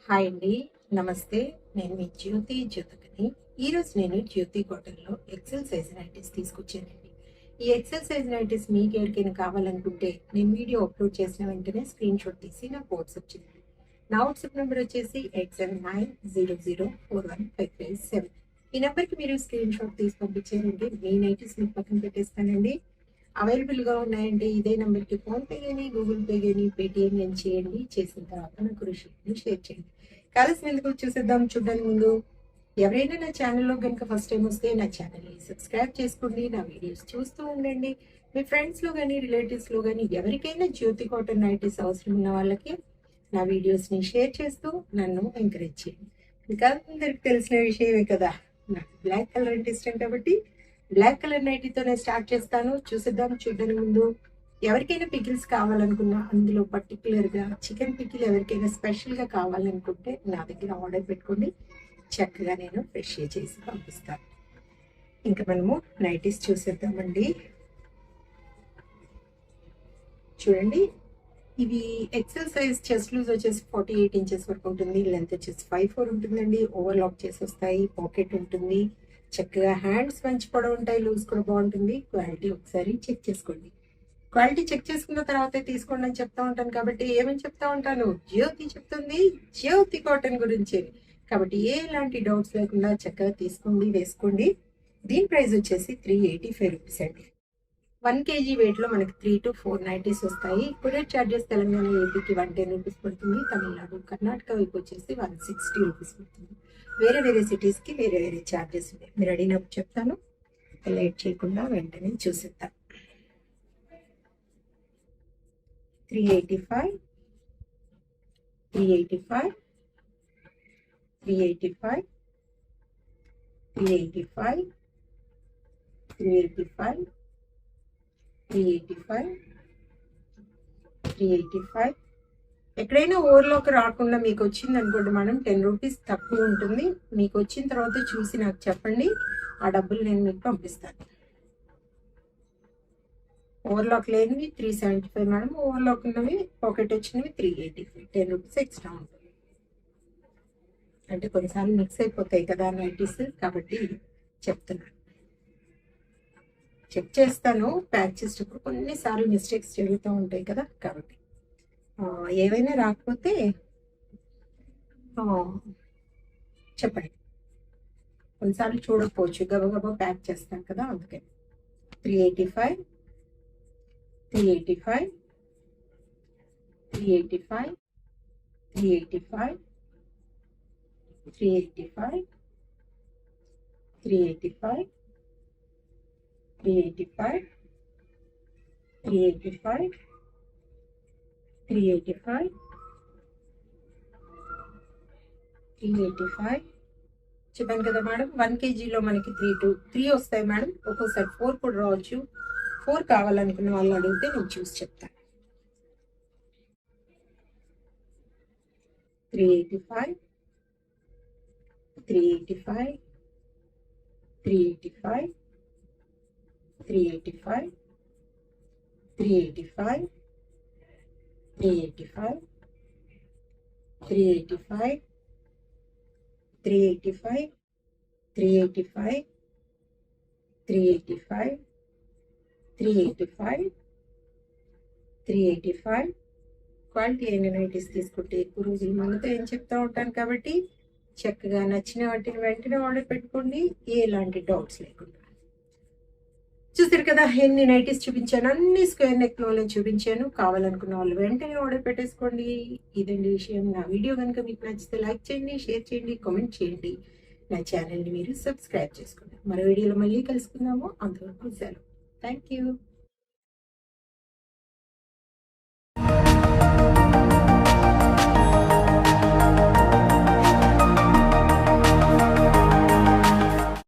Hi అండి. నమస్తే. నేను మీ జ్యోతికని. ఈరోజు నేను జ్యోతి కాటన్‌లో ఎక్సెల్ సైజ్ నైటీస్ తీసుకొచ్చానండి. ఈ ఎక్సెల్ సైజ్ నైటీస్ మీకు ఎవరికైనా కావాలనుకుంటే నేను వీడియో అప్లోడ్ చేసిన వెంటనే స్క్రీన్‌షాట్ తీసి నాకు వాట్సాప్ చేయండి. నా వాట్సాప్ నంబర్ వచ్చేసి 8790041557. ఈ నంబర్‌కి మీరు స్క్రీన్‌షాట్ తీసి పంపించారంటే మీ నైటీస్ మీకు పక్కన పెట్టేస్తానండి. అవైలబుల్‌గా ఉన్నాయండి. ఇదే నంబర్‌కి ఫోన్‌పే గాని, గూగుల్ పే గాని, పేటీఎం గాని చేయండి. చేసిన తర్వాత నాకు రిసిప్ట్‌ని షేర్ చేయండి. కలిసినందుకు చూసేద్దాం. చూడడానికి ముందు ఎవరైనా నా ఛానల్‌లో గనుక ఫస్ట్ టైమ్ వస్తే నా ఛానల్‌ని సబ్స్క్రైబ్ చేసుకోండి. నా వీడియోస్ చూస్తూ ఉండండి. మీ ఫ్రెండ్స్‌లో గాని, రిలేటివ్స్‌లో గాని ఎవరికైనా జ్యోతి కాటన్ నైటీస్ అవసరం ఉన్న వాళ్ళకి నా వీడియోస్‌ని షేర్ చేస్తూ నన్ను ఎంకరేజ్ చేయండి. మీకు అందరికి తెలిసిన విషయమే కదా! నాకు బ్లాక్ కలర్ అంటే ఇష్టం కాబట్టి బ్లాక్ కలర్ నైటీతోనే స్టార్ట్ చేస్తాను. చూసేద్దాం. చూడడానికి ముందు ఎవరికైనా పికిల్స్ కావాలనుకున్నా, అందులో పర్టిక్యులర్‌గా చికెన్ పికిల్ ఎవరికైనా స్పెషల్‌గా కావాలనుకుంటే నా దగ్గర ఆర్డర్ పెట్టుకోండి. చక్కగా నేను ఫ్రెష్‌గా చేసి పంపిస్తాను. ఇంకా మనము నైటీస్ చూసేద్దామండి. చూడండి, ఇవి ఎక్సెల్ సైజ్ చెస్ట్ లూజ్ వచ్చేసి 48 ఇంచెస్ వరకు ఉంటుంది. లెంత్ వచ్చేసి 54 ఉంటుందండి. ఓవర్లాక్ చేసి వస్తాయి. పాకెట్ ఉంటుంది. చక్కగా హ్యాండ్స్ మంచి పొడవు ఉంటాయి. లూజ్ కూడా బాగుంటుంది. క్వాలిటీ ఒకసారి చెక్ చేసుకోండి. క్వాలిటీ చెక్ చేసుకున్న తర్వాతే తీసుకోండి అని చెప్తా ఉంటాను కాబట్టి ఏమని చెప్తా ఉంటాను? జ్యోతి చెప్తుంది జ్యోతి కాటన్ గురించి. కాబట్టి ఎలాంటి డౌట్స్ లేకుండా చక్కగా తీసుకోండి, వేసుకోండి. దీని ప్రైస్ వచ్చేసి 385 రూపీస్ అండి. 1 కేజీ వెయిట్లో మనకి 3 to 4 నైటీస్ వస్తాయి. కొరియర్ చార్జెస్ తెలంగాణ, ఏపీకి 110 రూపీస్ పడుతుంది. తమిళనాడు, కర్ణాటక వైపు వచ్చేసి 160 రూపీస్ పడుతుంది. వేరే వేరే సిటీస్కి వేరే వేరే చార్జెస్ ఉన్నాయి. మీరు అడిగినప్పుడు చెప్తాను. లేట్ చేయకుండా వెంటనే చూసేద్దాం. 385, 385, 385, 385, 385, 385, 385. ఎక్కడైనా ఓవర్లోకి రాకుండా మీకు వచ్చింది అనుకోండి, మనం 10 రూపీస్ తక్కువ ఉంటుంది. మీకు వచ్చిన తర్వాత చూసి నాకు చెప్పండి. ఆ డబ్బులు నేను మీకు పంపిస్తాను. ఓవర్లాక్ లేనివి 375 మేడం. ఓవర్లాక్ ఉన్నవి పాకెట్ వచ్చినవి 385. 10 రూపీస్ ఎక్స్ట్రా ఉంటుంది. అంటే కొన్నిసార్లు మిక్స్ అయిపోతాయి కదా నైటీస్, కాబట్టి చెప్తున్నాను. చెక్ చేస్తాను ప్యాక్ చేసేటప్పుడు. కొన్నిసార్లు మిస్టేక్స్ జరుగుతూ ఉంటాయి కదా, కాబట్టి ఏవైనా రాకపోతే చెప్పండి. కొన్నిసార్లు చూడకపోవచ్చు, గబగబా ప్యాక్ చేస్తాను కదా, అందుకే. 385, 385, 385, 385, 385, 385, 385, 385, 385, 385. చెప్పాను కదా మేడం, 1 కేజీలో మనకి 3 వస్తాయి మేడం. ఒక్కోసారి 4 కూడా రావచ్చు. 4 కావాలనుకున్న వాళ్ళు అడిగితే నేను చూసి చెప్తాను. 385, 385, 385, 385, 385, 385, 385, 385, 385, 385, 385, 385. క్వాలిటీ అయిన నైటీస్ తీసుకుంటే ఎక్కువ రోజులు మనతో ఏం చెప్తా ఉంటాను కాబట్టి చక్కగా నచ్చిన వాటిని వెంటనే ఆర్డర్ పెట్టుకోండి, ఎలాంటి డౌట్స్ లేకుండా. చూసారు కదా, ఎన్ని నైటీస్ చూపించాను. అన్ని స్క్వేర్ నెక్ లోనే చూపించాను. కావాలనుకున్న వాళ్ళు వెంటనే ఆర్డర్ పెట్టేసుకోండి. ఇదండి విషయం. నా వీడియో కనుక మీకు నచ్చితే లైక్ చేయండి, షేర్ చేయండి, కామెంట్ చేయండి. నా ఛానల్ని మీరు సబ్స్క్రైబ్ చేసుకోండి. మరో వీడియోలో మళ్ళీ కలుసుకుందాము. అంతవరకు సెలవు. Thank you.